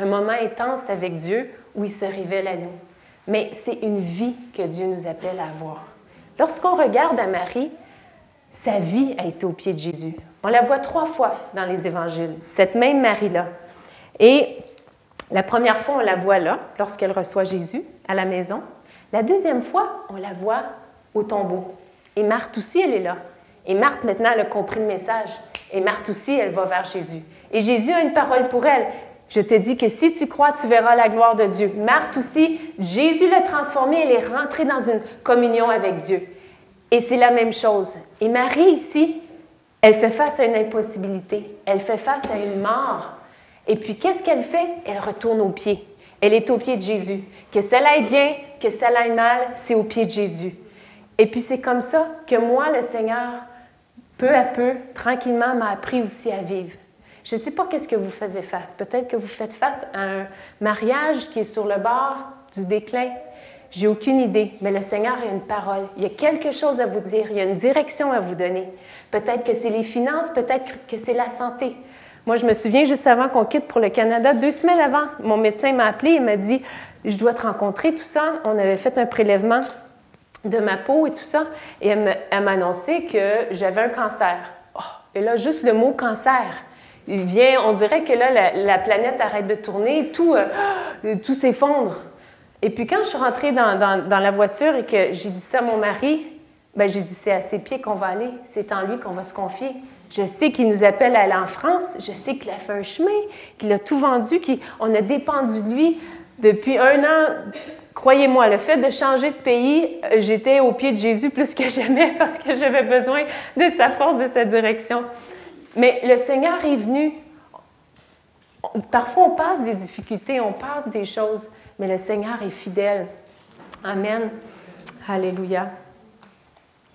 un moment intense avec Dieu où il se révèle à nous. Mais c'est une vie que Dieu nous appelle à avoir. Lorsqu'on regarde à Marie, sa vie a été au pied de Jésus. On la voit 3 fois dans les évangiles, cette même Marie-là. Et la première fois, on la voit là, lorsqu'elle reçoit Jésus à la maison. La deuxième fois, on la voit au tombeau. Et Marthe aussi, elle est là. Et Marthe, maintenant, elle a compris le message. Et Marthe aussi, elle va vers Jésus. Et Jésus a une parole pour elle. Je te dis que si tu crois, tu verras la gloire de Dieu. Marthe aussi, Jésus l'a transformée, elle est rentrée dans une communion avec Dieu. Et c'est la même chose. Et Marie, ici, elle fait face à une impossibilité. Elle fait face à une mort. Et puis, qu'est-ce qu'elle fait? Elle retourne aux pieds. Elle est au pied de Jésus. Que ça aille bien, que ça aille mal, c'est au pied de Jésus. Et puis, c'est comme ça que moi, le Seigneur, peu à peu, tranquillement, m'a appris aussi à vivre. Je ne sais pas qu'est-ce que vous faisiez face. Peut-être que vous faites face à un mariage qui est sur le bord du déclin. J'ai aucune idée, mais le Seigneur a une parole. Il y a quelque chose à vous dire, il y a une direction à vous donner. Peut-être que c'est les finances, peut-être que c'est la santé. Moi, je me souviens, juste avant qu'on quitte pour le Canada, 2 semaines avant, mon médecin m'a appelé et m'a dit « Je dois te rencontrer, tout ça. » On avait fait un prélèvement de ma peau et tout ça. Et elle m'a annoncé que j'avais un cancer. Oh, et là, juste le mot « cancer », il vient, on dirait que là, la planète arrête de tourner, tout s'effondre. Et puis quand je suis rentrée dans la voiture et que j'ai dit ça à mon mari, bien, j'ai dit, c'est à ses pieds qu'on va aller, c'est en lui qu'on va se confier. Je sais qu'il nous appelle à aller en France, je sais qu'il a fait un chemin, qu'il a tout vendu, qu'on a dépendu de lui depuis 1 an. Croyez-moi, le fait de changer de pays, j'étais au pied de Jésus plus que jamais parce que j'avais besoin de sa force, de sa direction. Mais le Seigneur est venu. Parfois, on passe des difficultés, on passe des choses, mais le Seigneur est fidèle. Amen. Alléluia.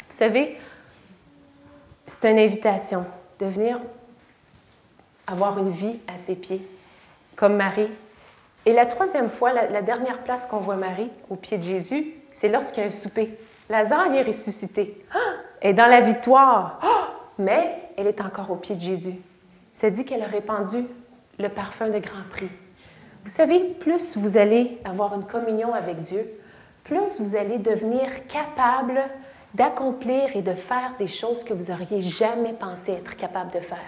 Vous savez, c'est une invitation de venir avoir une vie à ses pieds, comme Marie. Et la 3e fois, la dernière place qu'on voit Marie au pied de Jésus, c'est lorsqu'il y a un souper. Lazare y est ressuscité. Elle est dans la victoire. Mais elle est encore au pied de Jésus. Ça dit qu'elle a répandu le parfum de grand prix. Vous savez, plus vous allez avoir une communion avec Dieu, plus vous allez devenir capable d'accomplir et de faire des choses que vous n'auriez jamais pensé être capable de faire.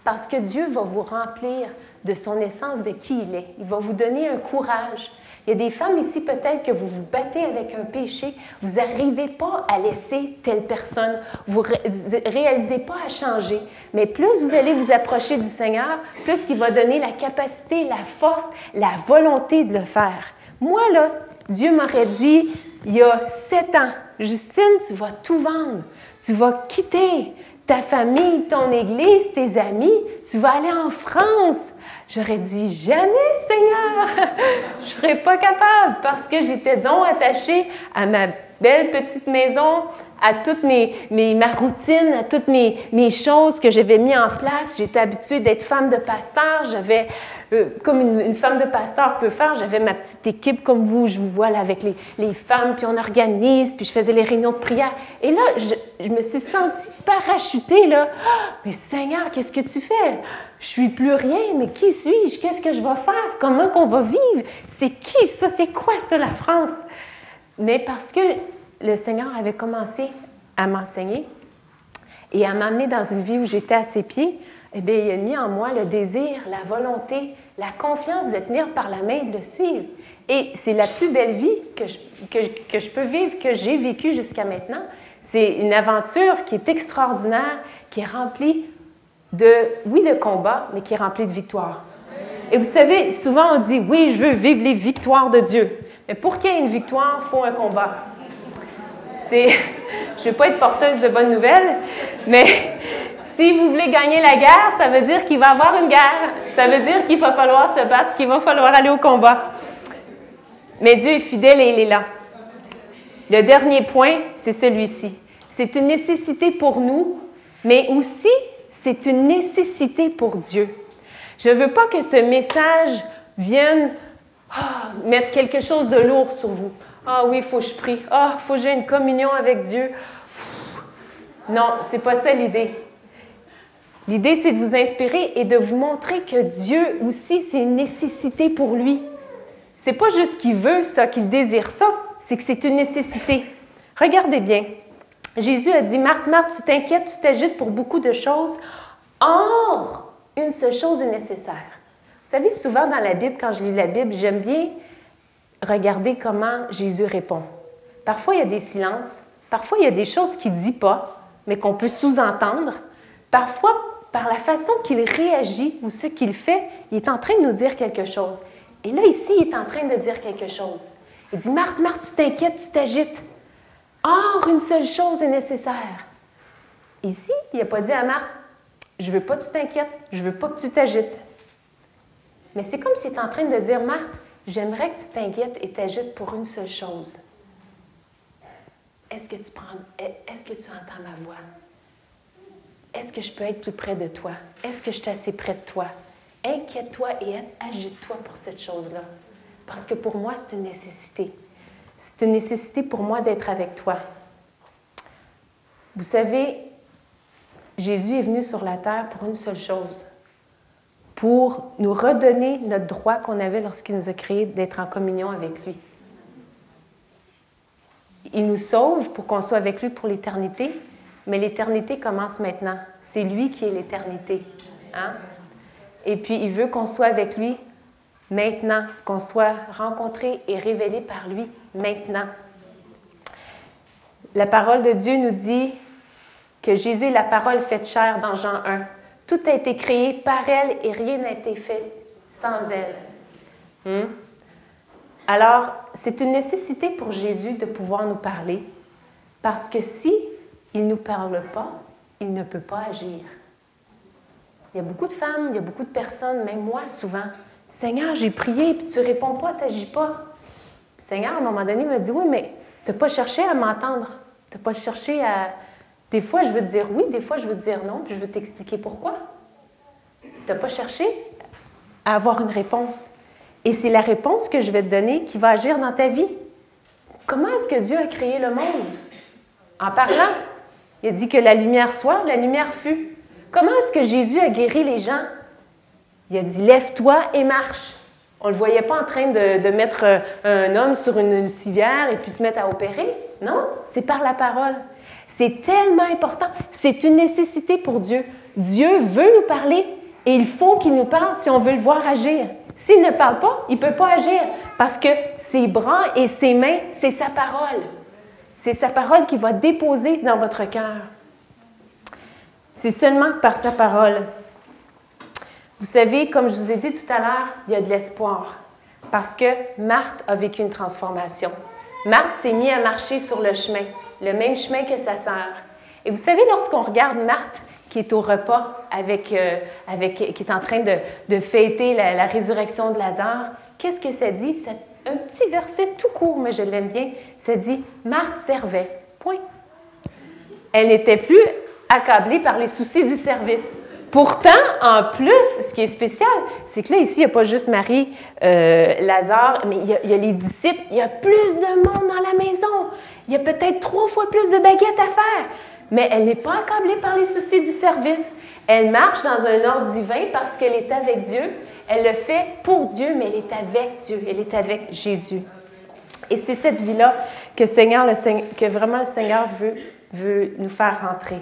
Parce que Dieu va vous remplir de son essence, de qui il est. Il va vous donner un courage. Il y a des femmes ici, peut-être que vous vous battez avec un péché, vous n'arrivez pas à laisser telle personne, vous ne réalisez pas à changer. Mais plus vous allez vous approcher du Seigneur, plus il va donner la capacité, la force, la volonté de le faire. Moi, là, Dieu m'aurait dit, il y a 7 ans, Justine, tu vas tout vendre, tu vas quitter ta famille, ton église, tes amis, tu vas aller en France. J'aurais dit, jamais, Seigneur, je ne serais pas capable parce que j'étais donc attachée à ma belle petite maison, à toute ma routine, à toutes mes choses que j'avais mis en place. J'étais habituée d'être femme de pasteur. J'avais, comme une femme de pasteur peut faire, j'avais ma petite équipe comme vous. Je vous vois là avec les femmes, puis on organise, puis je faisais les réunions de prière. Et là, je me suis sentie parachutée, là. Oh, mais Seigneur, qu'est-ce que tu fais? Je suis plus rien, mais qui suis-je? Qu'est-ce que je vais faire? Comment qu'on va vivre? C'est qui ça? C'est quoi ça, la France? Mais parce que le Seigneur avait commencé à m'enseigner et à m'amener dans une vie où j'étais à ses pieds, eh bien, il a mis en moi le désir, la volonté, la confiance de tenir par la main et de le suivre. Et c'est la plus belle vie que je peux vivre, que j'ai vécue jusqu'à maintenant. C'est une aventure qui est extraordinaire, qui est remplie de combats, mais qui est remplie de victoires. Et vous savez, souvent on dit, oui, je veux vivre les victoires de Dieu. Mais pour qu'il y ait une victoire, il faut un combat. Je ne veux pas être porteuse de bonnes nouvelles, mais si vous voulez gagner la guerre, ça veut dire qu'il va y avoir une guerre. Ça veut dire qu'il va falloir se battre, qu'il va falloir aller au combat. Mais Dieu est fidèle et il est là. Le dernier point, c'est celui-ci. C'est une nécessité pour nous, mais aussi c'est une nécessité pour Dieu. Je ne veux pas que ce message vienne mettre quelque chose de lourd sur vous. Ah oui, il faut que je prie. Ah, il faut que j'ai une communion avec Dieu. Non, ce n'est pas ça l'idée. L'idée, c'est de vous inspirer et de vous montrer que Dieu aussi, c'est une nécessité pour lui. C'est pas juste qu'il veut ça, qu'il désire ça, c'est que c'est une nécessité. Regardez bien. Jésus a dit, « Marthe, Marthe, tu t'inquiètes, tu t'agites pour beaucoup de choses. Or, une seule chose est nécessaire. » Vous savez, souvent dans la Bible, quand je lis la Bible, j'aime bien regarder comment Jésus répond. Parfois, il y a des silences. Parfois, il y a des choses qu'il ne dit pas, mais qu'on peut sous-entendre. Parfois, par la façon qu'il réagit ou ce qu'il fait, il est en train de nous dire quelque chose. Et là, ici, il est en train de dire quelque chose. Il dit, « Marthe, Marthe, tu t'inquiètes, tu t'agites. Or, une seule chose est nécessaire. » Ici, il n'a pas dit à Marthe, « Je ne veux pas que tu t'inquiètes, je ne veux pas que tu t'agites. » Mais c'est comme s'il est en train de dire, « Marthe, j'aimerais que tu t'inquiètes et t'agites pour une seule chose. Est-ce que tu entends ma voix? Est-ce que je peux être plus près de toi? Est-ce que je suis assez près de toi? Inquiète-toi et agite-toi pour cette chose-là. Parce que pour moi, c'est une nécessité. C'est une nécessité pour moi d'être avec toi. » Vous savez, Jésus est venu sur la terre pour une seule chose, pour nous redonner notre droit qu'on avait lorsqu'il nous a créés d'être en communion avec lui. Il nous sauve pour qu'on soit avec lui pour l'éternité, mais l'éternité commence maintenant. C'est lui qui est l'éternité. Hein? Et puis, il veut qu'on soit avec lui maintenant, qu'on soit rencontré et révélé par lui maintenant. La parole de Dieu nous dit que Jésus est la parole faite chair dans Jean 1. Tout a été créé par elle et rien n'a été fait sans elle. Alors, c'est une nécessité pour Jésus de pouvoir nous parler, parce que si il ne nous parle pas, il ne peut pas agir. Il y a beaucoup de femmes, il y a beaucoup de personnes, même moi souvent, « Seigneur, j'ai prié, puis tu ne réponds pas, tu n'agis pas. » Le Seigneur, à un moment donné, me dit, « Oui, mais tu n'as pas cherché à m'entendre. Tu n'as pas cherché à... Des fois, je veux te dire oui, des fois, je veux te dire non, puis je veux t'expliquer pourquoi. Tu n'as pas cherché à avoir une réponse. Et c'est la réponse que je vais te donner qui va agir dans ta vie. Comment est-ce que Dieu a créé le monde? En parlant. Il a dit que la lumière soit, la lumière fut. Comment est-ce que Jésus a guéri les gens? Il a dit, lève-toi et marche. On ne le voyait pas en train de mettre un homme sur une civière et puis se mettre à opérer. Non, c'est par la parole. C'est tellement important. C'est une nécessité pour Dieu. Dieu veut nous parler et il faut qu'il nous parle si on veut le voir agir. S'il ne parle pas, il ne peut pas agir parce que ses bras et ses mains, c'est sa parole. C'est sa parole qui va déposer dans votre cœur. C'est seulement par sa parole. Vous savez, comme je vous ai dit tout à l'heure, il y a de l'espoir parce que Marthe a vécu une transformation. Marthe s'est mise à marcher sur le chemin, le même chemin que sa sœur. Et vous savez, lorsqu'on regarde Marthe, qui est au repas, qui est en train de fêter la résurrection de Lazare, qu'est-ce que ça dit? C'est un petit verset tout court, mais je l'aime bien. Ça dit « Marthe servait. » Point. Elle n'était plus accablée par les soucis du service. Pourtant, en plus, ce qui est spécial, c'est que là, ici, il n'y a pas juste Marie, Lazare, mais il y a les disciples. Il y a plus de monde dans la maison. Il y a peut-être 3 fois plus de baguettes à faire. Mais elle n'est pas accablée par les soucis du service. Elle marche dans un ordre divin parce qu'elle est avec Dieu. Elle le fait pour Dieu, mais elle est avec Dieu. Elle est avec Jésus. Et c'est cette vie-là que vraiment le Seigneur veut nous faire rentrer.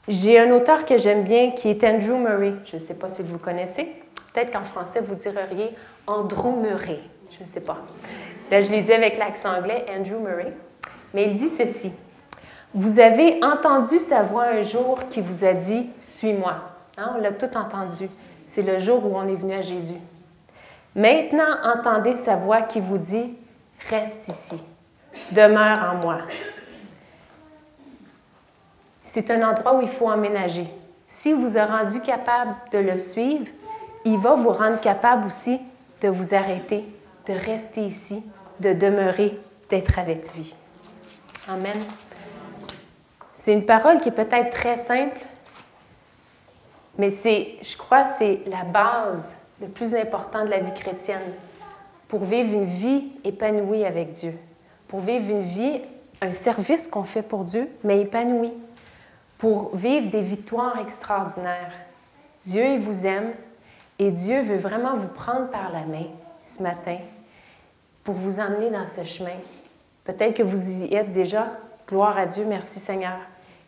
J'ai un auteur que j'aime bien qui est Andrew Murray. Je ne sais pas si vous connaissez. Peut-être qu'en français, vous diriez Andrew Murray. Je ne sais pas. Là, je l'ai dit avec l'accent anglais, Andrew Murray. Mais il dit ceci. « Vous avez entendu sa voix un jour qui vous a dit « Suis-moi ». Hein? On l'a tout entendu. C'est le jour où on est venu à Jésus. Maintenant, entendez sa voix qui vous dit « Reste ici, demeure en moi ». C'est un endroit où il faut emménager. S'il vous a rendu capable de le suivre, il va vous rendre capable aussi de vous arrêter, de rester ici, de demeurer, d'être avec lui. Amen. C'est une parole qui est peut-être très simple, mais je crois que c'est la base le plus important de la vie chrétienne pour vivre une vie épanouie avec Dieu, pour vivre une vie, un service qu'on fait pour Dieu, mais épanoui. pour vivre des victoires extraordinaires. Dieu, il vous aime et Dieu veut vraiment vous prendre par la main ce matin pour vous emmener dans ce chemin. Peut-être que vous y êtes déjà. Gloire à Dieu, merci Seigneur.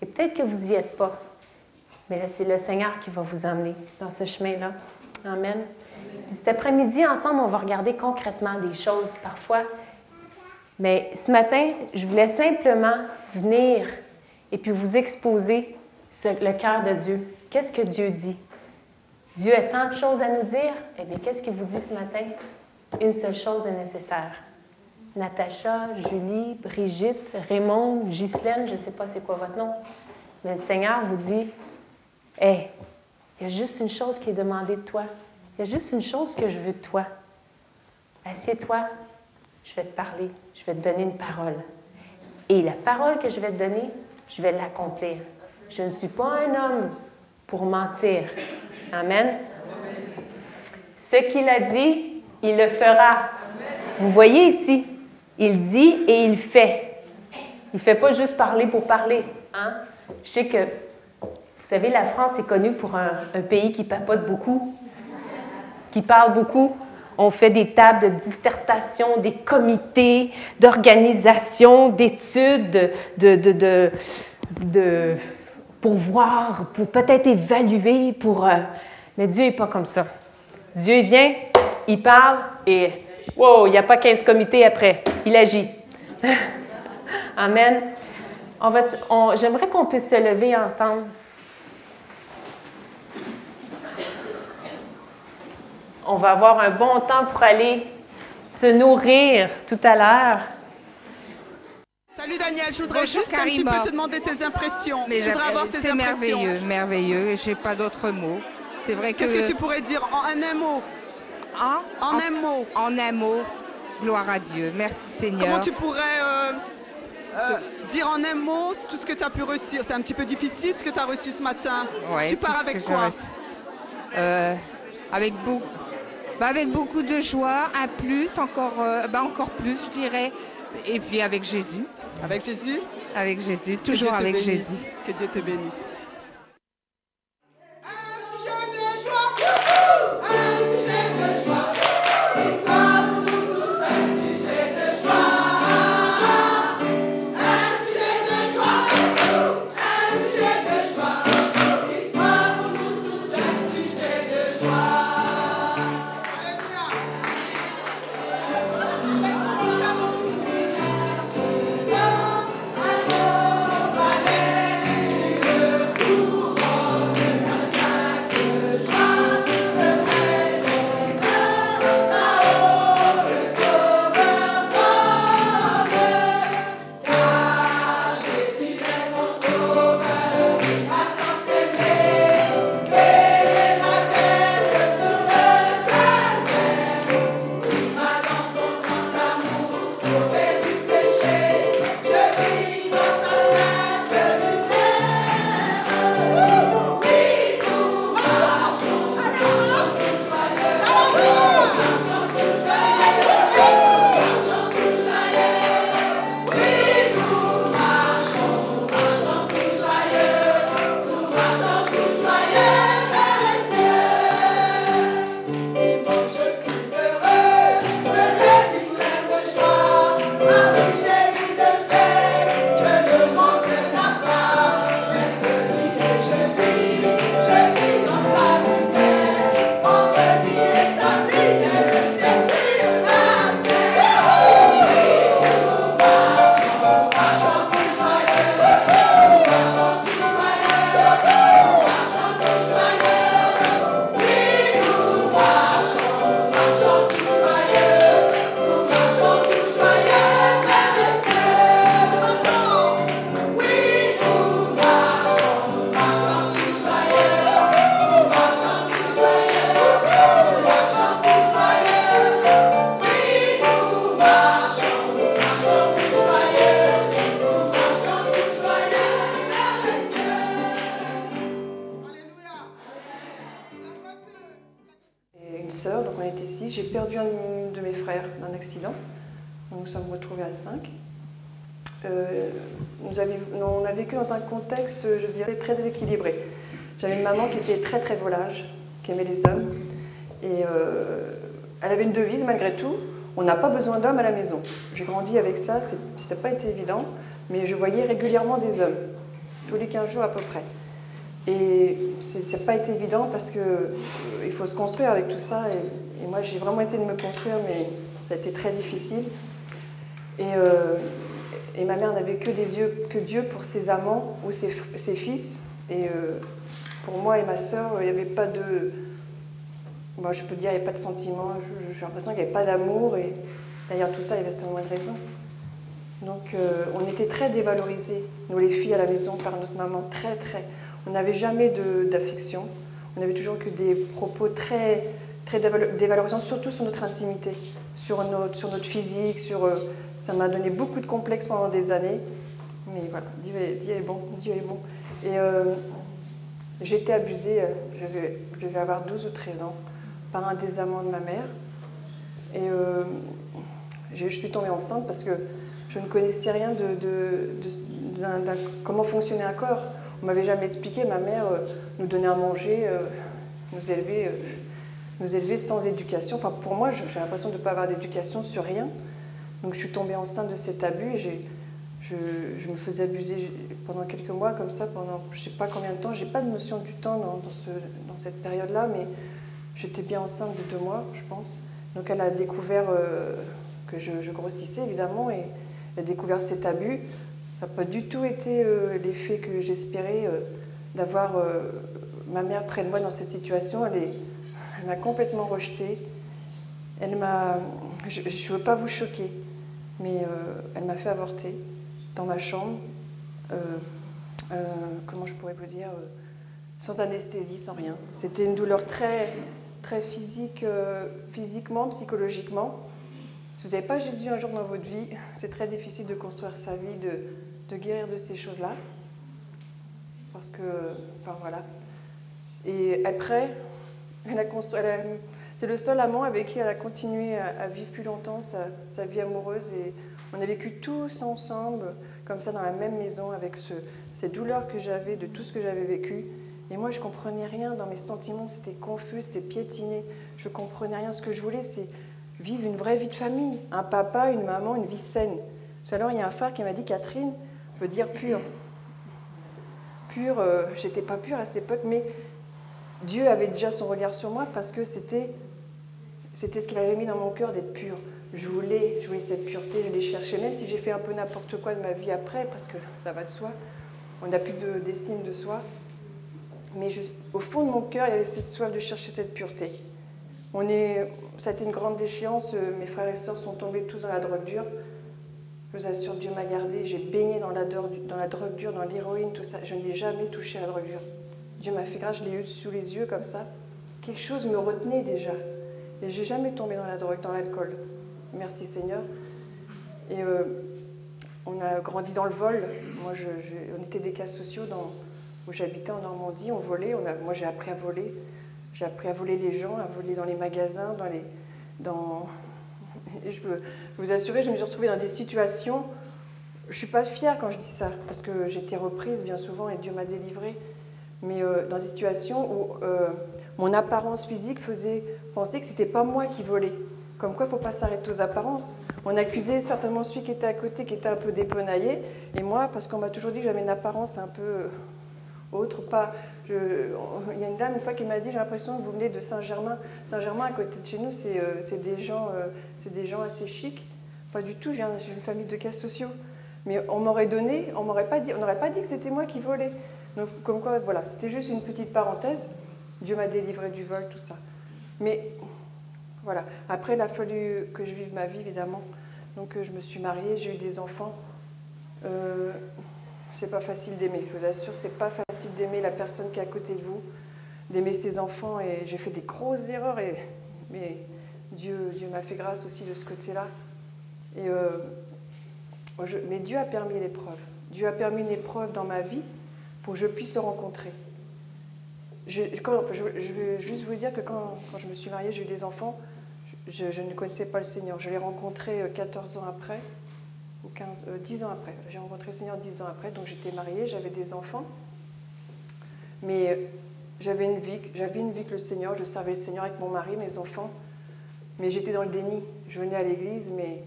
Et peut-être que vous n'y êtes pas. Mais là, c'est le Seigneur qui va vous emmener dans ce chemin-là. Amen. Puis cet après-midi, ensemble, on va regarder concrètement des choses parfois. Mais ce matin, je voulais simplement venir et puis vous exposer le cœur de Dieu. Qu'est-ce que Dieu dit? Dieu a tant de choses à nous dire. Eh bien, qu'est-ce qu'il vous dit ce matin? Une seule chose est nécessaire. Natacha, Julie, Brigitte, Raymond, Ghislaine, je ne sais pas c'est quoi votre nom, mais le Seigneur vous dit, « Hey, il y a juste une chose qui est demandée de toi. Il y a juste une chose que je veux de toi. Assieds-toi, je vais te parler, je vais te donner une parole. Et la parole que je vais te donner, je vais l'accomplir. Je ne suis pas un homme pour mentir. » Amen. Ce qu'il a dit, il le fera. Vous voyez ici, il dit et il fait. Il ne fait pas juste parler pour parler. Hein? Je sais que, vous savez, la France est connue pour un pays qui papote beaucoup, qui parle beaucoup. On fait des tables de dissertation, des comités d'organisation, d'études, pour voir, pour peut-être évaluer, mais Dieu n'est pas comme ça. Dieu vient, il parle et wow, il n'y a pas 15 comités après. Il agit. Amen. J'aimerais qu'on puisse se lever ensemble. On va avoir un bon temps pour aller se nourrir tout à l'heure. Salut Daniel, je voudrais juste un petit peu te demander tes impressions. Mais je voudrais avoir tes impressions. C'est merveilleux, merveilleux. Je n'ai pas d'autres mots. C'est vrai que... Qu'est-ce que tu pourrais dire en un mot? En un mot. En un mot, gloire à Dieu. Merci Seigneur. Comment tu pourrais dire en un mot tout ce que tu as pu reçu? C'est un petit peu difficile ce que tu as reçu ce matin. Ouais, tu pars avec quoi? Avec beaucoup de joie, un plus, encore plus je dirais. Et puis avec Jésus. Avec Jésus? Avec Jésus, toujours avec Jésus. Que Dieu te bénisse. J'ai perdu un de mes frères d'un accident. Nous nous sommes retrouvés à 5. on a vécu dans un contexte, je dirais, très déséquilibré. J'avais une maman qui était très très volage, qui aimait les hommes. Et elle avait une devise malgré tout, on n'a pas besoin d'hommes à la maison. J'ai grandi avec ça, ça n'a pas été évident, mais je voyais régulièrement des hommes, tous les 15 jours à peu près. Et ça n'a pas été évident parce qu'il faut se construire avec tout ça. Et moi, j'ai vraiment essayé de me construire, mais ça a été très difficile. Et ma mère n'avait que Dieu pour ses amants ou ses fils. Et pour moi et ma sœur, il n'y avait pas de... Moi, je peux dire, il n'y avait pas de sentiment. J'ai l'impression qu'il n'y avait pas d'amour. Et derrière tout ça, il y avait certainement une raison. Donc, on était très dévalorisés, nous les filles à la maison, par notre maman. Très, très. On n'avait jamais d'affection. On n'avait toujours que des propos très, très dévalorisants, surtout sur notre intimité, sur notre physique. Ça m'a donné beaucoup de complexes pendant des années. Mais voilà, Dieu est bon, Dieu est bon. Et j'ai été abusée, je devais avoir 12 ou 13 ans, par un des amants de ma mère. Et je suis tombée enceinte parce que je ne connaissais rien de comment fonctionnait un corps. On ne m'avait jamais expliqué. Ma mère nous donnait à manger, nous élevait sans éducation. Enfin, pour moi, j'ai l'impression de ne pas avoir d'éducation sur rien. Donc je suis tombée enceinte de cet abus et je me faisais abuser pendant quelques mois comme ça, pendant je ne sais pas combien de temps. Je n'ai pas de notion du temps dans cette période-là, mais j'étais bien enceinte de 2 mois, je pense. Donc elle a découvert que je grossissais, évidemment, et elle a découvert cet abus. Ça n'a pas du tout été l'effet que j'espérais d'avoir ma mère près de moi dans cette situation. Elle m'a complètement rejetée. Je ne veux pas vous choquer, mais elle m'a fait avorter dans ma chambre. Comment je pourrais vous dire, sans anesthésie, sans rien. C'était une douleur très, très physique, physiquement, psychologiquement. Si vous n'avez pas Jésus un jour dans votre vie, c'est très difficile de construire sa vie, de guérir de ces choses-là. Parce que, enfin voilà. Et après, c'est le seul amant avec qui elle a continué à vivre plus longtemps sa vie amoureuse. Et on a vécu tous ensemble, comme ça, dans la même maison, avec ces douleurs que j'avais, de tout ce que j'avais vécu. Et moi, je ne comprenais rien dans mes sentiments, c'était confus, c'était piétiné. Je ne comprenais rien. Ce que je voulais, c'est vivre une vraie vie de famille. Un papa, une maman, une vie saine. Tout à l'heure, il y a un frère qui m'a dit, Catherine veut dire pure. Pure, j'étais pas pure à cette époque, mais Dieu avait déjà son regard sur moi parce que c'était ce qu'il avait mis dans mon cœur d'être pure. Je voulais cette pureté, je l'ai cherchée, même si j'ai fait un peu n'importe quoi de ma vie après, parce que ça va de soi. On n'a plus d'estime de soi. Mais au fond de mon cœur, il y avait cette soif de chercher cette pureté. Ça a été une grande déchéance. Mes frères et sœurs sont tombés tous dans la drogue dure. Je vous assure, Dieu m'a gardée. J'ai baigné dans la drogue dure, dans l'héroïne, tout ça. Je n'ai jamais touché à la drogue dure. Dieu m'a fait grâce, je l'ai eu sous les yeux comme ça. Quelque chose me retenait déjà. Et je n'ai jamais tombé dans la drogue, dans l'alcool. Merci Seigneur. Et on a grandi dans le vol. Moi, on était des cas sociaux où j'habitais en Normandie. On volait. Moi, j'ai appris à voler. J'ai appris à voler les gens, à voler dans les magasins, Et je peux vous assurer, je me suis retrouvée dans des situations. Je ne suis pas fière quand je dis ça, parce que j'étais reprise bien souvent et Dieu m'a délivrée. Mais dans des situations où mon apparence physique faisait penser que ce n'était pas moi qui volais. Comme quoi, il ne faut pas s'arrêter aux apparences. On accusait certainement celui qui était à côté, qui était un peu dépenaillé. Et moi, parce qu'on m'a toujours dit que j'avais une apparence un peu autre. Il y a une dame, une fois, qui m'a dit, j'ai l'impression que vous venez de Saint-Germain. Saint-Germain, à côté de chez nous, c'est des gens assez chics. Pas du tout, j'ai une famille de cas sociaux. Mais on m'aurait pas dit que c'était moi qui volais. Donc, comme quoi, voilà, c'était juste une petite parenthèse. Dieu m'a délivré du vol, tout ça. Mais, voilà. Après, il a fallu que je vive ma vie, évidemment. Donc, je me suis mariée, j'ai eu des enfants. C'est pas facile d'aimer, je vous assure, c'est pas facile d'aimer la personne qui est à côté de vous, d'aimer ses enfants. Et j'ai fait des grosses erreurs, mais Dieu m'a fait grâce aussi de ce côté-là. Mais Dieu a permis l'épreuve. Dieu a permis une épreuve dans ma vie pour que je puisse le rencontrer. Je veux juste vous dire que quand je me suis mariée, j'ai eu des enfants, je ne connaissais pas le Seigneur. Je l'ai rencontré 14 ans après. ou 15, 10 ans après. J'ai rencontré le Seigneur 10 ans après, donc j'étais mariée, j'avais des enfants. Mais j'avais une vie que le Seigneur, je servais le Seigneur avec mon mari, mes enfants. Mais j'étais dans le déni. Je venais à l'église, mais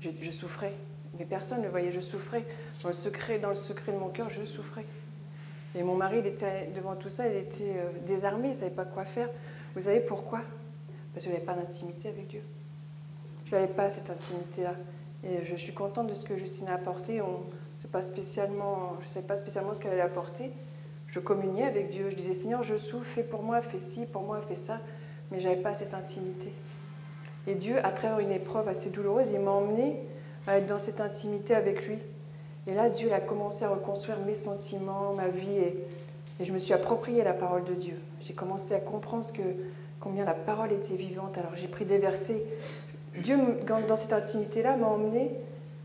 je souffrais. Mais personne ne le voyait, je souffrais. Dans le secret de mon cœur, je souffrais. Et mon mari, il était, devant tout ça, il était désarmé, il ne savait pas quoi faire. Vous savez pourquoi? Parce que je n'avais pas d'intimité avec Dieu. Je n'avais pas cette intimité-là. Et je suis contente de ce que Justine a apporté. Je ne savais pas spécialement ce qu'elle allait apporter. Je communiais avec Dieu. Je disais, Seigneur, je souffre, fais pour moi, fais ci, pour moi, fais ça. Mais je n'avais pas cette intimité. Et Dieu, à travers une épreuve assez douloureuse, il m'a emmenée à être dans cette intimité avec lui. Et là, Dieu a commencé à reconstruire mes sentiments, ma vie. Et je me suis approprié la parole de Dieu. J'ai commencé à comprendre combien la parole était vivante. Alors j'ai pris des versets. Dieu, dans cette intimité-là, m'a emmené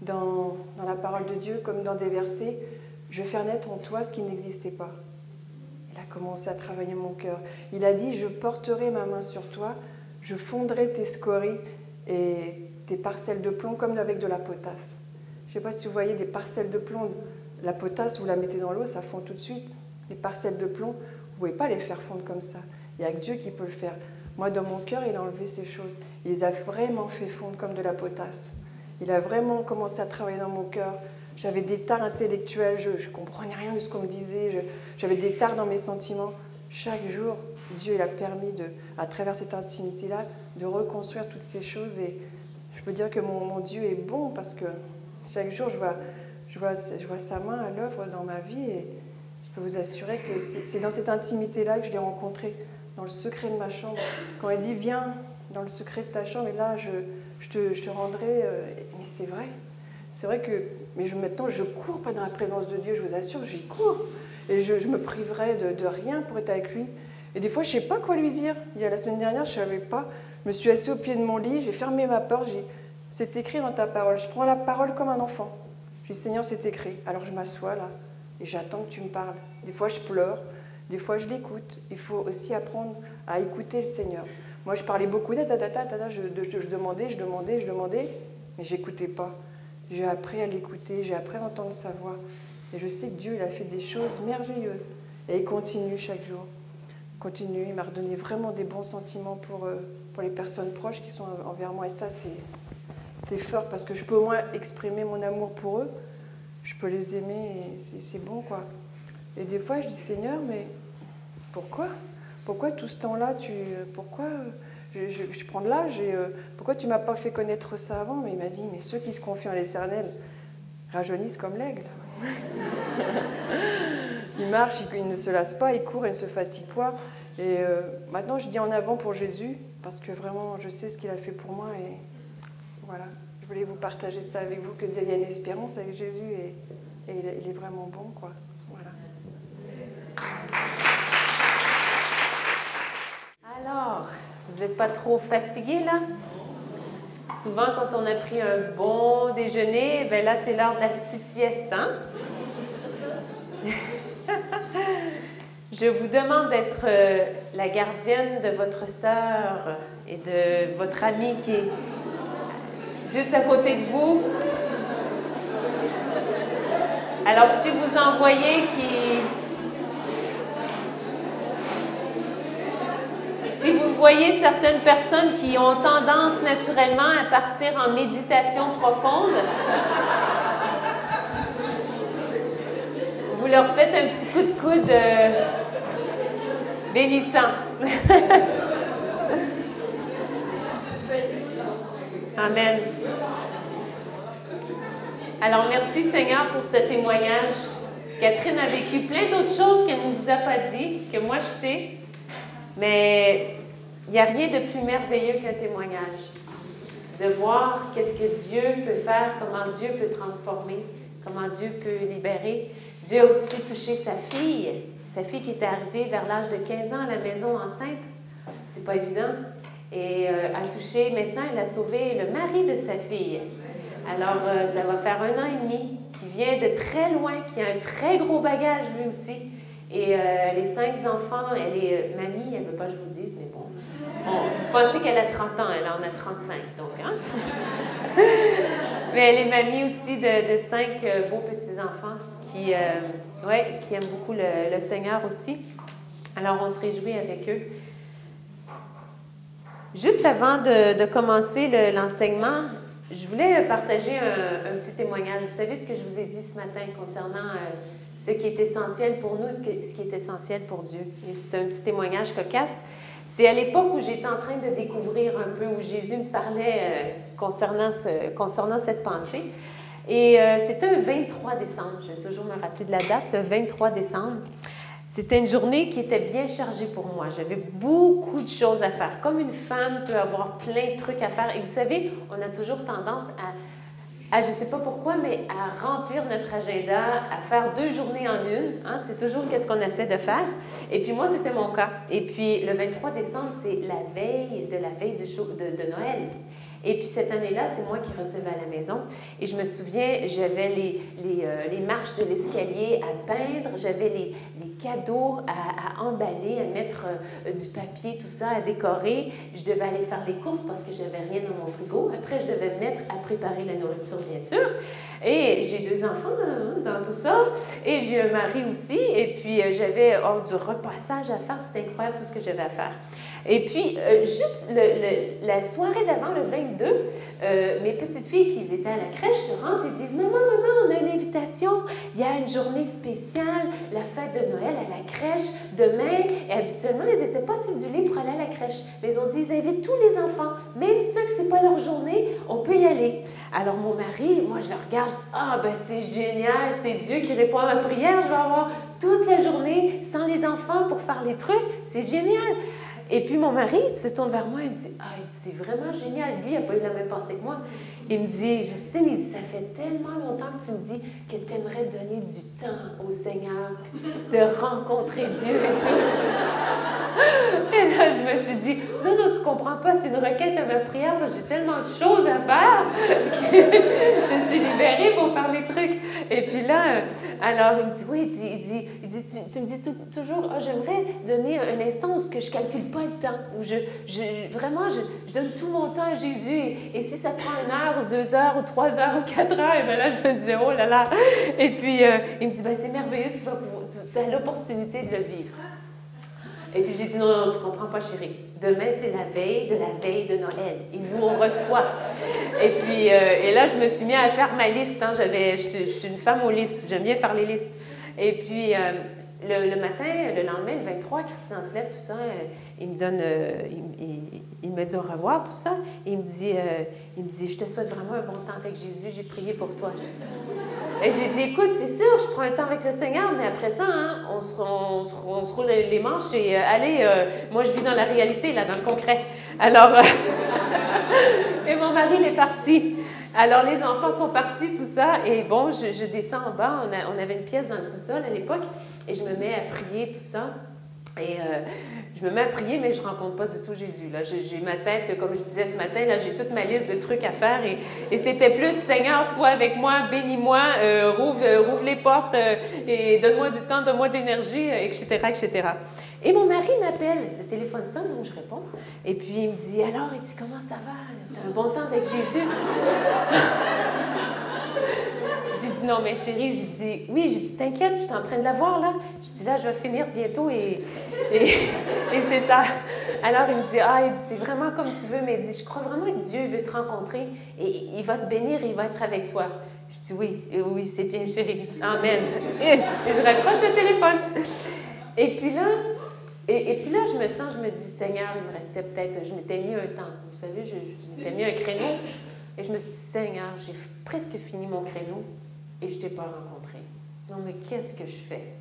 dans la parole de Dieu, comme dans des versets. Je vais faire naître en toi ce qui n'existait pas. Il a commencé à travailler mon cœur. Il a dit, je porterai ma main sur toi, je fondrai tes scories et tes parcelles de plomb comme avec de la potasse. Je ne sais pas si vous voyez des parcelles de plomb. La potasse, vous la mettez dans l'eau, ça fond tout de suite. Les parcelles de plomb, vous ne pouvez pas les faire fondre comme ça. Il n'y a que Dieu qui peut le faire. Moi, dans mon cœur, il a enlevé ces choses. Il les a vraiment fait fondre comme de la potasse. Il a vraiment commencé à travailler dans mon cœur. J'avais des tares intellectuelles, je ne comprenais rien de ce qu'on me disait. J'avais des tares dans mes sentiments. Chaque jour, Dieu il a permis, à travers cette intimité-là, de reconstruire toutes ces choses. Et je peux dire que mon Dieu est bon parce que chaque jour, je vois sa main à l'œuvre dans ma vie. Et je peux vous assurer que c'est dans cette intimité-là que je l'ai rencontré, dans le secret de ma chambre. Quand il dit, viens dans le secret de ta chambre, et là, je te rendrai... mais c'est vrai. C'est vrai que maintenant, je cours pas dans la présence de Dieu, je vous assure, j'y cours. Et je me priverai de rien pour être avec lui. Et des fois, je ne sais pas quoi lui dire. La semaine dernière, je ne savais pas. Je me suis assise au pied de mon lit, j'ai fermé ma porte, j'ai dit, c'est écrit dans ta parole. Je prends la parole comme un enfant. Je dis, Seigneur, c'est écrit. Alors je m'assois là et j'attends que tu me parles. Des fois, je pleure, des fois, je l'écoute. Il faut aussi apprendre à écouter le Seigneur. Moi, je parlais beaucoup, je demandais, mais je n'écoutais pas. J'ai appris à l'écouter, j'ai appris à entendre sa voix. Et je sais que Dieu, il a fait des choses merveilleuses. Et il continue chaque jour. Continue, il m'a redonné vraiment des bons sentiments pour les personnes proches qui sont envers moi. Et ça, c'est fort parce que je peux au moins exprimer mon amour pour eux. Je peux les aimer et c'est bon, quoi. Et des fois, je dis, Seigneur, mais pourquoi? Pourquoi tout ce temps-là, pourquoi je prends de l'âge et pourquoi tu ne m'as pas fait connaître ça avant? Mais il m'a dit, mais ceux qui se confient en l'Éternel rajeunissent comme l'aigle. Ils marchent, ils ne se lassent pas, ils courent, ils ne se fatiguent pas. Et maintenant, je dis en avant pour Jésus, parce que vraiment, je sais ce qu'il a fait pour moi. Et voilà, je voulais vous partager ça avec vous, qu'il y a une espérance avec Jésus et il est vraiment bon, quoi. Voilà. Alors, vous n'êtes pas trop fatigué là? Souvent, quand on a pris un bon déjeuner, ben là, c'est l'heure de la petite sieste, hein? Je vous demande d'être la gardienne de votre sœur et de votre amie qui est juste à côté de vous. Alors, si vous en voyez si vous voyez certaines personnes qui ont tendance naturellement à partir en méditation profonde, vous leur faites un petit coup de coude bénissant. Amen. Alors, merci Seigneur pour ce témoignage. Catherine a vécu plein d'autres choses qu'elle ne vous a pas dit, que moi je sais, mais il n'y a rien de plus merveilleux qu'un témoignage. De voir qu'est-ce que Dieu peut faire, comment Dieu peut transformer, comment Dieu peut libérer. Dieu a aussi touché sa fille qui était arrivée vers l'âge de 15 ans à la maison enceinte. C'est pas évident. Et a touché, maintenant, elle a sauvé le mari de sa fille. Alors, ça va faire 1 an et demi, qui vient de très loin, qui a un très gros bagage lui aussi. Et les 5 enfants, elle est mamie, elle ne veut pas que je vous dise, mais bon. Vous pensez qu'elle a 30 ans, elle en a 35, donc, hein? Mais elle est mamie aussi de 5 beaux petits-enfants qui aiment beaucoup le Seigneur aussi. Alors, on se réjouit avec eux. Juste avant de commencer l'enseignement, je voulais partager un petit témoignage. Vous savez ce que je vous ai dit ce matin concernant ce qui est essentiel pour nous, ce qui est essentiel pour Dieu. Et c'est un petit témoignage cocasse. C'est à l'époque où j'étais en train de découvrir un peu, où Jésus me parlait concernant cette pensée. Et c'était un 23 décembre, je vais toujours me rappeler de la date, le 23 décembre. C'était une journée qui était bien chargée pour moi. J'avais beaucoup de choses à faire. Comme une femme peut avoir plein de trucs à faire. Et vous savez, on a toujours tendance je ne sais pas pourquoi, mais à remplir notre agenda, à faire 2 journées en une. Hein? C'est toujours qu'est-ce qu'on essaie de faire. Et puis moi, c'était mon cas. Et puis le 23 décembre, c'est la veille de Noël. Et puis cette année-là, c'est moi qui recevais à la maison. Et je me souviens, j'avais les marches de l'escalier à peindre, j'avais les cadeaux à emballer, à mettre du papier, tout ça, à décorer. Je devais aller faire les courses parce que j'avais rien dans mon frigo. Après, je devais me mettre à préparer la nourriture, bien sûr. Et j'ai 2 enfants dans tout ça. Et j'ai un mari aussi. Et puis, j'avais du repassage à faire. C'était incroyable tout ce que j'avais à faire. Et puis, juste la soirée d'avant, le 22, mes petites filles qui étaient à la crèche rentrent et disent « Maman, on a une invitation. Il y a une journée spéciale, la fête de Noël à la crèche, demain. » Et habituellement, elles n'étaient pas cédulées pour aller à la crèche. Mais ils ont dit « Ils invitent tous les enfants, même ceux que ce n'est pas leur journée, on peut y aller. » Alors, mon mari, moi, je le regarde, je dis « Ah, ben c'est génial, c'est Dieu qui répond à ma prière. Je vais avoir toute la journée sans les enfants pour faire les trucs. C'est génial. » Et puis mon mari se tourne vers moi et me dit « Ah, c'est vraiment génial. » Lui, il n'a pas eu la même pensée que moi. Il me dit « Justine, il dit, ça fait tellement longtemps que tu me dis que tu aimerais donner du temps au Seigneur, de rencontrer Dieu et tout. » Et là, je me suis dit « Non, tu comprends pas, c'est une requête à ma prière parce que j'ai tellement de choses à faire que je suis libérée pour faire les trucs. » Et puis là, alors il me dit « Oui, il dit tu me dis toujours, ah, j'aimerais donner un instant où je ne calcule pas le temps, où vraiment, je donne tout mon temps à Jésus. Et si ça prend 1 heure, ou 2 heures, ou 3 heures, ou 4 heures, et bien là, je me disais, oh là là. Et puis, il me dit, ben, c'est merveilleux, tu as l'opportunité de le vivre. Et puis, j'ai dit, non, tu ne comprends pas, chérie. Demain, c'est la veille de Noël. Et nous, on reçoit. Et puis, et là, je me suis mis à faire ma liste. Hein. Je suis une femme aux listes. J'aime bien faire les listes. Et puis, le matin, le lendemain, le 23, Christian se lève, tout ça, il me donne, il me dit au revoir, tout ça, et il me dit, je te souhaite vraiment un bon temps avec Jésus, j'ai prié pour toi. Et j'ai dit, écoute, c'est sûr, je prends un temps avec le Seigneur, mais après ça, hein, on se roule les manches et allez, moi je vis dans la réalité, là, dans le concret. Alors, et mon mari, il est parti. Alors, les enfants sont partis, tout ça, et bon, je descends en bas, on avait une pièce dans le sous-sol à l'époque, et je me mets à prier, tout ça, et je me mets à prier, mais je ne rencontre pas du tout Jésus. Là, j'ai ma tête, comme je disais ce matin, là, j'ai toute ma liste de trucs à faire, et c'était plus, Seigneur, sois avec moi, bénis-moi, rouvre les portes, et donne-moi du temps, donne-moi de l'énergie, etc., etc. Et mon mari m'appelle, le téléphone sonne, donc je réponds, et puis il me dit, alors, il dit, comment ça va? T'as un bon temps avec Jésus? J'ai dit, non, mais chérie, j'ai dit, oui, j'ai dit, t'inquiète, je suis en train de la voir, là. J'ai dit, là, je vais finir bientôt, et c'est ça. Alors, il me dit, ah, il dit, c'est vraiment comme tu veux, mais il dit, je crois vraiment que Dieu veut te rencontrer, et il va te bénir, et il va être avec toi. Je dis, oui, c'est bien, chérie. Amen. Et je raccroche le téléphone. Et puis là, je me dis, Seigneur, il me restait peut-être, je m'étais mis un temps, vous savez, je m'étais mis un créneau, et je me suis dit, Seigneur, j'ai presque fini mon créneau, et je ne t'ai pas rencontré. Non, mais qu'est-ce que je fais?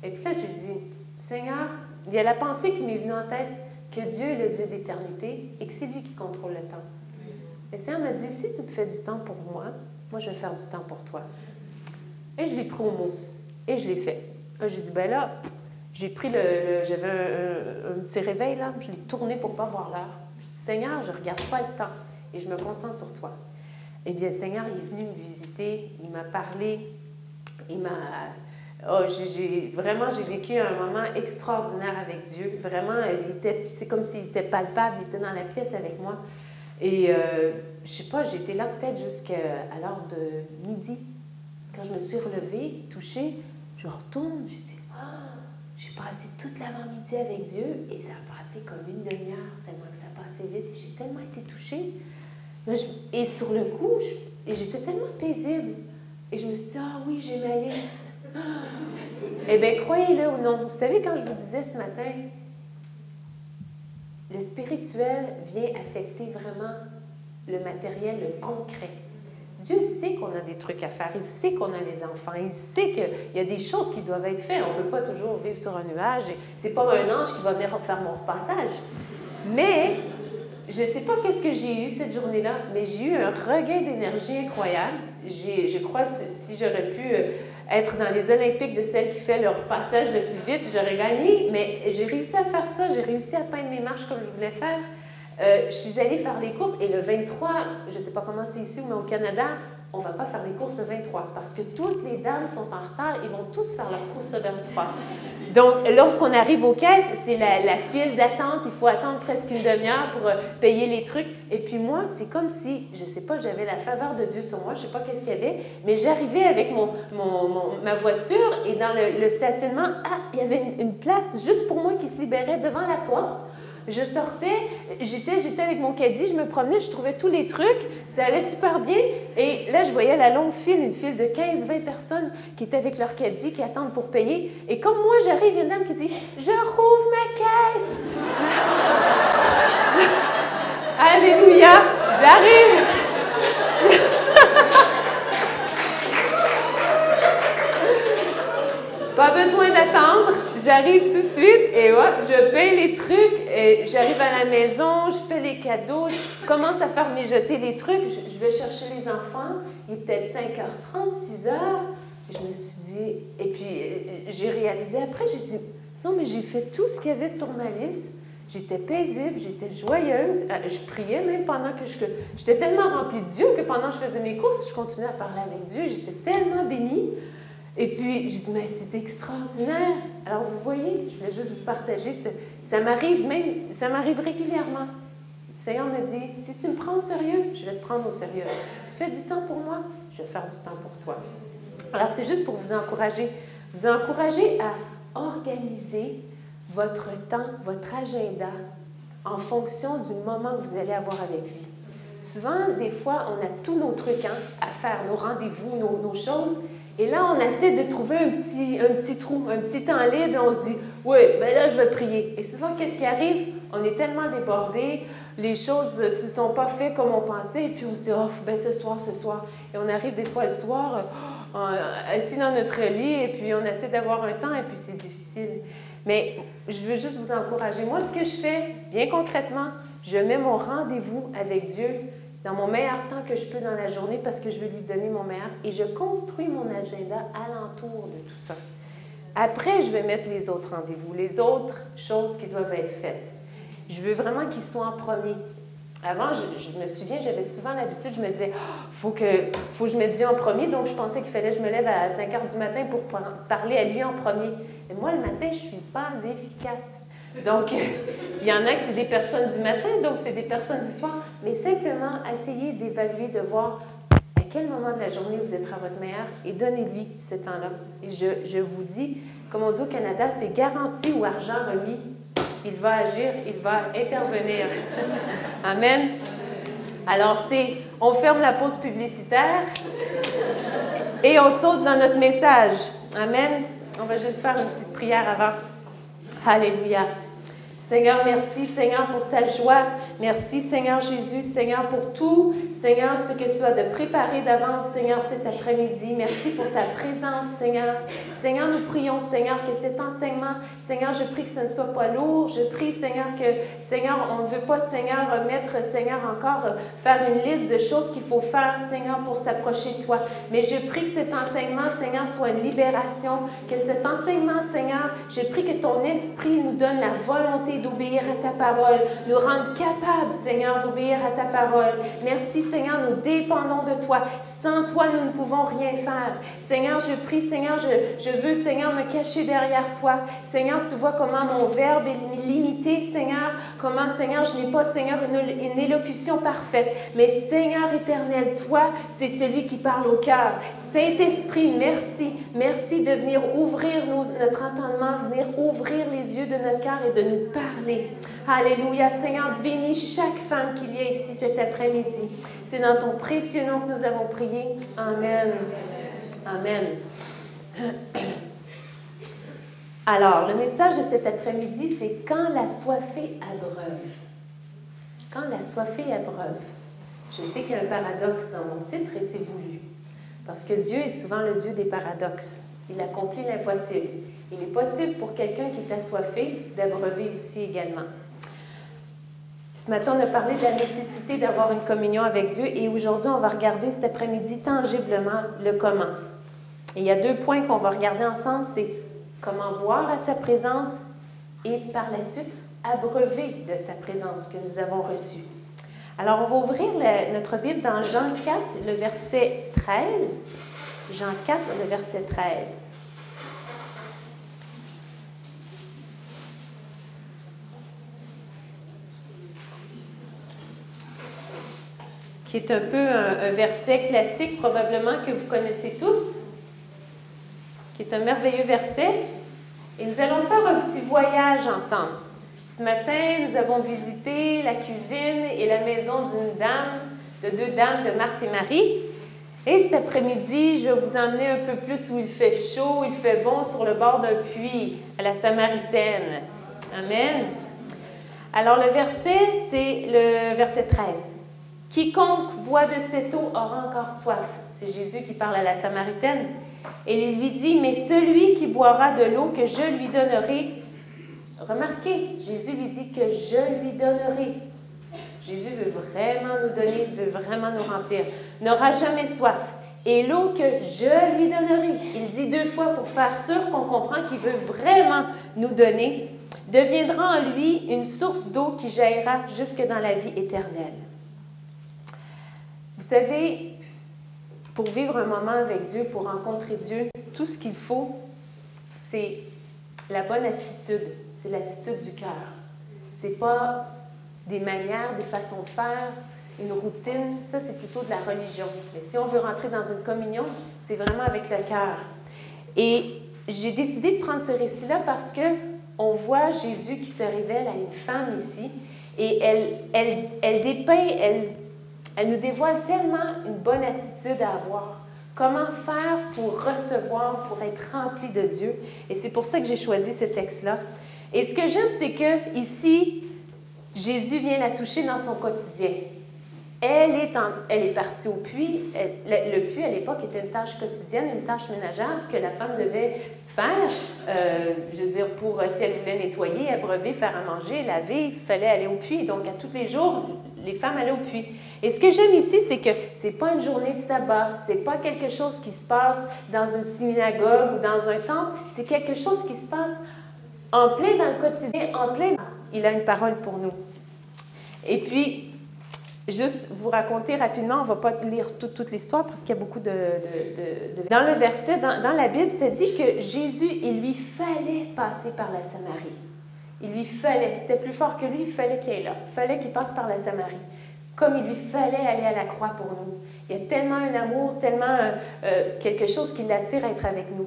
Et puis là, j'ai dit, Seigneur, il y a la pensée qui m'est venue en tête, que Dieu est le Dieu d'éternité, et que c'est lui qui contrôle le temps. Et le Seigneur m'a dit, si tu me fais du temps pour moi, moi, je vais faire du temps pour toi. Et je l'ai pris au mot, et je l'ai fait. J'ai dit, ben là, j'ai pris j'avais un petit réveil, là, je l'ai tourné pour ne pas voir l'heure. Je dis, Seigneur, je ne regarde pas le temps et je me concentre sur toi. Eh bien, le Seigneur, il est venu me visiter, il m'a parlé, j'ai vécu un moment extraordinaire avec Dieu. Vraiment, c'est comme s'il était palpable, il était dans la pièce avec moi. Et je sais pas, j'étais là peut-être jusqu'à l'heure de midi. Quand je me suis relevée, touchée, je retourne, je dis, ah, j'ai passé toute l'avant-midi avec Dieu et ça a passé comme une demi-heure, tellement que ça passait vite. Et j'ai tellement été touchée. Et sur le coup, j'étais tellement paisible. Et je me suis dit, ah oui, j'ai ma liste. Eh bien, croyez-le ou non, vous savez, quand je vous disais ce matin, le spirituel vient affecter vraiment le matériel, le concret. Dieu sait qu'on a des trucs à faire, il sait qu'on a les enfants, il sait qu'il y a des choses qui doivent être faites. On ne peut pas toujours vivre sur un nuage. Ce n'est pas un ange qui va venir faire mon repassage. Mais je ne sais pas qu'est-ce que j'ai eu cette journée-là, mais j'ai eu un regain d'énergie incroyable. Je crois, si j'aurais pu être dans les Olympiques de celle qui fait leur passage le plus vite, j'aurais gagné, mais j'ai réussi à faire ça, j'ai réussi à peindre mes marches comme je voulais faire. Je suis allée faire les courses et le 23, je ne sais pas comment c'est ici, mais au Canada, on ne va pas faire les courses le 23 parce que toutes les dames sont en retard, ils vont tous faire leurs courses le 23. Donc, lorsqu'on arrive aux caisses, c'est la file d'attente, il faut attendre presque une demi-heure pour payer les trucs. Et puis moi, c'est comme si, je ne sais pas, j'avais la faveur de Dieu sur moi, je ne sais pas qu'est-ce qu'il y avait, mais j'arrivais avec ma voiture et dans le stationnement, il y avait une place juste pour moi qui se libérait devant la porte. Je sortais, j'étais avec mon caddie, je me promenais, je trouvais tous les trucs, ça allait super bien. Et là, je voyais la longue file, une file de 15-20 personnes qui étaient avec leur caddie, qui attendent pour payer. Et comme moi, j'arrive, il y a une dame qui dit « Je rouvre ma caisse! » Alléluia! J'arrive! Pas besoin d'attendre, j'arrive tout de suite et je paye les trucs, et j'arrive à la maison, je fais les cadeaux, je commence à faire mijoter les trucs, je vais chercher les enfants, il est peut-être 5h30, 6h, et je me suis dit, et puis j'ai réalisé après, j'ai dit, non mais j'ai fait tout ce qu'il y avait sur ma liste, j'étais paisible, j'étais joyeuse, je priais même pendant que j'étais tellement remplie de Dieu que pendant que je faisais mes courses, je continuais à parler avec Dieu, j'étais tellement bénie. Et puis, j'ai dit, mais c'est extraordinaire. Alors, vous voyez, je voulais juste vous partager, ça m'arrive régulièrement. Le Seigneur me dit, si tu me prends au sérieux, je vais te prendre au sérieux. Tu fais du temps pour moi, je vais faire du temps pour toi. Alors, c'est juste pour vous encourager à organiser votre temps, votre agenda, en fonction du moment que vous allez avoir avec lui. Souvent, des fois, on a tous nos trucs à faire, nos rendez-vous, nos choses. Et là, on essaie de trouver un petit trou, un petit temps libre, et on se dit, oui, ben là, je vais prier. Et souvent, qu'est-ce qui arrive? On est tellement débordés, les choses ne se sont pas faites comme on pensait, et puis on se dit, oh, ben ce soir. Et on arrive des fois le soir, assis dans notre lit, et puis on essaie d'avoir un temps, et puis c'est difficile. Mais je veux juste vous encourager. Moi, ce que je fais, bien concrètement, je mets mon rendez-vous avec Dieu dans mon meilleur temps que je peux dans la journée parce que je veux lui donner mon meilleur et je construis mon agenda alentour de tout ça. Après, je vais mettre les autres rendez-vous, les autres choses qui doivent être faites. Je veux vraiment qu'ils soient en premier. Avant, je me souviens, j'avais souvent l'habitude, je me disais, faut que je mette Dieu en premier, donc je pensais qu'il fallait que je me lève à 5h du matin pour parler à lui en premier. Mais moi, le matin, je ne suis pas efficace. Donc, il y en a que c'est des personnes du matin, donc c'est des personnes du soir. Mais simplement, essayez d'évaluer, de voir à quel moment de la journée vous êtes à votre meilleur et donnez-lui ce temps-là. Et je vous dis, comme on dit au Canada, c'est garanti ou argent remis. Il va agir, il va intervenir. Amen. Alors, on ferme la pause publicitaire et on saute dans notre message. Amen. On va juste faire une petite prière avant. Alléluia. Seigneur, merci, Seigneur, pour ta joie. Merci, Seigneur Jésus, Seigneur, pour tout, Seigneur, ce que tu as de préparé d'avance, Seigneur, cet après-midi. Merci pour ta présence, Seigneur. Seigneur, nous prions, Seigneur, que cet enseignement, Seigneur, je prie que ce ne soit pas lourd. Je prie, Seigneur, Seigneur, on ne veut pas, Seigneur, mettre, Seigneur, encore, faire une liste de choses qu'il faut faire, Seigneur, pour s'approcher de toi. Mais je prie que cet enseignement, Seigneur, soit une libération, que cet enseignement, Seigneur, je prie que ton esprit nous donne la volonté volonté d'obéir à ta parole, nous rendre capables, Seigneur, d'obéir à ta parole. Merci, Seigneur, nous dépendons de toi. Sans toi, nous ne pouvons rien faire. Seigneur, je prie, Seigneur, je veux, Seigneur, me cacher derrière toi. Seigneur, tu vois comment mon verbe est limité, Seigneur, comment, Seigneur, je n'ai pas, Seigneur, une élocution parfaite. Mais Seigneur éternel, toi, tu es celui qui parle au cœur. Saint-Esprit, merci. Merci de venir ouvrir notre entendement, venir ouvrir les yeux de notre cœur et de nous parler. Alléluia. Seigneur, bénis chaque femme qu'il y a ici cet après-midi. C'est dans ton précieux nom que nous avons prié. Amen. Amen. Alors, le message de cet après-midi, c'est « Quand la soifée abreuve ». Quand la soifée abreuve. Je sais qu'il y a un paradoxe dans mon titre et c'est voulu. Parce que Dieu est souvent le Dieu des paradoxes. Il accomplit l'impossible. Il est possible pour quelqu'un qui est assoiffé d'abreuver aussi également. Ce matin, on a parlé de la nécessité d'avoir une communion avec Dieu et aujourd'hui, on va regarder cet après-midi tangiblement le comment. Et il y a 2 points qu'on va regarder ensemble, c'est comment boire à sa présence et par la suite abreuver de sa présence que nous avons reçue. Alors, on va ouvrir notre Bible dans Jean 4, le verset 13. Jean 4, le verset 13. Qui est un peu un verset classique, probablement que vous connaissez tous, qui est un merveilleux verset. Et nous allons faire un petit voyage ensemble. Ce matin, nous avons visité la cuisine et la maison de 2 dames de Marthe et Marie. Et cet après-midi, je vais vous emmener un peu plus où il fait chaud, il fait bon, sur le bord d'un puits, à la Samaritaine. Amen. Alors, le verset, c'est le verset 13. « Quiconque boit de cette eau aura encore soif. » C'est Jésus qui parle à la Samaritaine. Et il lui dit « Mais celui qui boira de l'eau que je lui donnerai... » Remarquez, Jésus lui dit que je lui donnerai. Jésus veut vraiment nous donner, veut vraiment nous remplir. N'aura jamais soif. Et l'eau que je lui donnerai, il dit 2 fois pour faire sûr qu'on comprend qu'il veut vraiment nous donner, deviendra en lui une source d'eau qui jaillira jusque dans la vie éternelle. Vous savez, pour vivre un moment avec Dieu, pour rencontrer Dieu, tout ce qu'il faut, c'est la bonne attitude. C'est l'attitude du cœur. Ce n'est pas des manières, des façons de faire, une routine. Ça, c'est plutôt de la religion. Mais si on veut rentrer dans une communion, c'est vraiment avec le cœur. Et j'ai décidé de prendre ce récit-là parce qu'on voit Jésus qui se révèle à une femme ici et elle dépeint, elle nous dévoile tellement une bonne attitude à avoir. Comment faire pour recevoir, pour être rempli de Dieu. Et c'est pour ça que j'ai choisi ce texte-là. Et ce que j'aime, c'est que ici, Jésus vient la toucher dans son quotidien. Elle est partie au puits. Le puits, à l'époque, était une tâche quotidienne, une tâche ménagère que la femme devait faire. Je veux dire, si elle voulait nettoyer, abreuver, faire à manger, laver, il fallait aller au puits. Donc, à tous les jours, les femmes allaient au puits. Et ce que j'aime ici, c'est que ce n'est pas une journée de sabbat, ce n'est pas quelque chose qui se passe dans une synagogue ou dans un temple, c'est quelque chose qui se passe en plein dans le quotidien, en plein. Il a une parole pour nous. Et puis, juste vous raconter rapidement, on ne va pas lire toute l'histoire parce qu'il y a beaucoup de... Dans le verset, dans la Bible, ça dit que Jésus, il lui fallait passer par la Samarie. Il lui fallait, c'était plus fort que lui, il fallait qu'il aille là. Il fallait qu'il passe par la Samarie. Comme il lui fallait aller à la croix pour nous. Il y a tellement un amour, tellement quelque chose qui l'attire à être avec nous.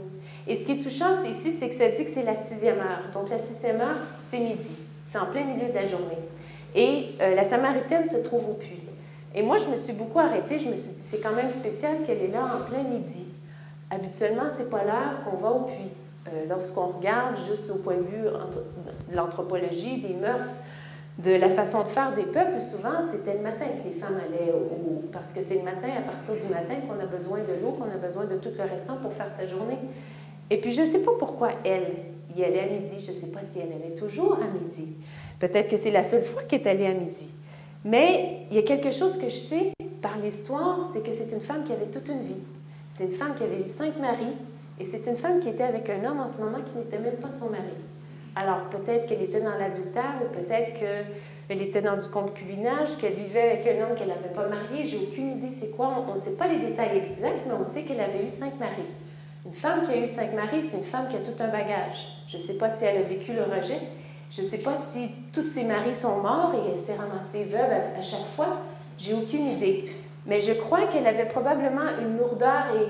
Et ce qui est touchant ici, c'est que ça dit que c'est la 6e heure. Donc la 6e heure, c'est midi. C'est en plein milieu de la journée. Et la Samaritaine se trouve au puits. Et moi, je me suis beaucoup arrêtée. Je me suis dit, c'est quand même spécial qu'elle est là en plein midi. Habituellement, ce n'est pas l'heure qu'on va au puits. Lorsqu'on regarde juste au point de vue de l'anthropologie, des mœurs, de la façon de faire des peuples, souvent, c'était le matin que les femmes allaient parce que c'est le matin, à partir du matin, qu'on a besoin de l'eau, qu'on a besoin de tout le restant pour faire sa journée. Et puis, je ne sais pas pourquoi elle y allait à midi. Je ne sais pas si elle allait toujours à midi. Peut-être que c'est la seule fois qu'elle est allée à midi. Mais il y a quelque chose que je sais par l'histoire, c'est que c'est une femme qui avait toute une vie. C'est une femme qui avait eu 5 maris, et c'est une femme qui était avec un homme en ce moment qui n'était même pas son mari. Alors peut-être qu'elle était dans l'adultère, ou peut-être qu'elle était dans du concubinage, qu'elle vivait avec un homme qu'elle n'avait pas marié. J'ai aucune idée c'est quoi. On ne sait pas les détails exacts, mais on sait qu'elle avait eu 5 maris. Une femme qui a eu 5 maris, c'est une femme qui a tout un bagage. Je ne sais pas si elle a vécu le rejet. Je ne sais pas si tous ses maris sont morts et elle s'est ramassée veuve à chaque fois. J'ai aucune idée. Mais je crois qu'elle avait probablement une lourdeur et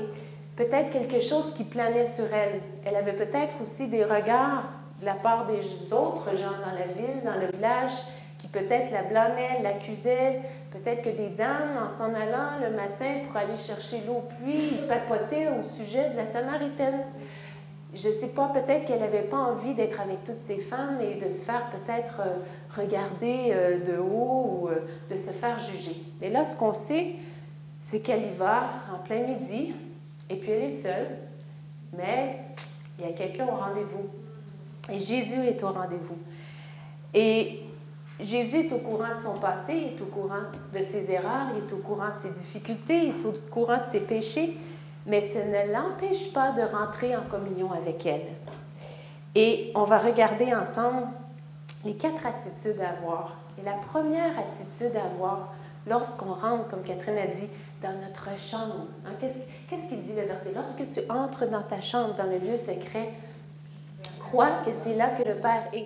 peut-être quelque chose qui planait sur elle. Elle avait peut-être aussi des regards de la part des autres gens dans la ville, dans le village, qui peut-être la blâmaient, l'accusaient. Peut-être que des dames, en s'en allant le matin pour aller chercher l'eau au puits, papotaient au sujet de la Samaritaine. Je ne sais pas, peut-être qu'elle n'avait pas envie d'être avec toutes ces femmes et de se faire peut-être regarder de haut ou de se faire juger. Mais là, ce qu'on sait, c'est qu'elle y va en plein midi, et puis elle est seule, mais il y a quelqu'un au rendez-vous. Et Jésus est au rendez-vous. Et Jésus est au courant de son passé, il est au courant de ses erreurs, il est au courant de ses difficultés, il est au courant de ses péchés, mais ça ne l'empêche pas de rentrer en communion avec elle. Et on va regarder ensemble les 4 attitudes à avoir. Et la première attitude à avoir lorsqu'on rentre, comme Catherine a dit, dans notre chambre. Hein? Qu'est-ce qu'il dit le verset? Lorsque tu entres dans ta chambre, dans le lieu secret, crois que c'est là que le Père est.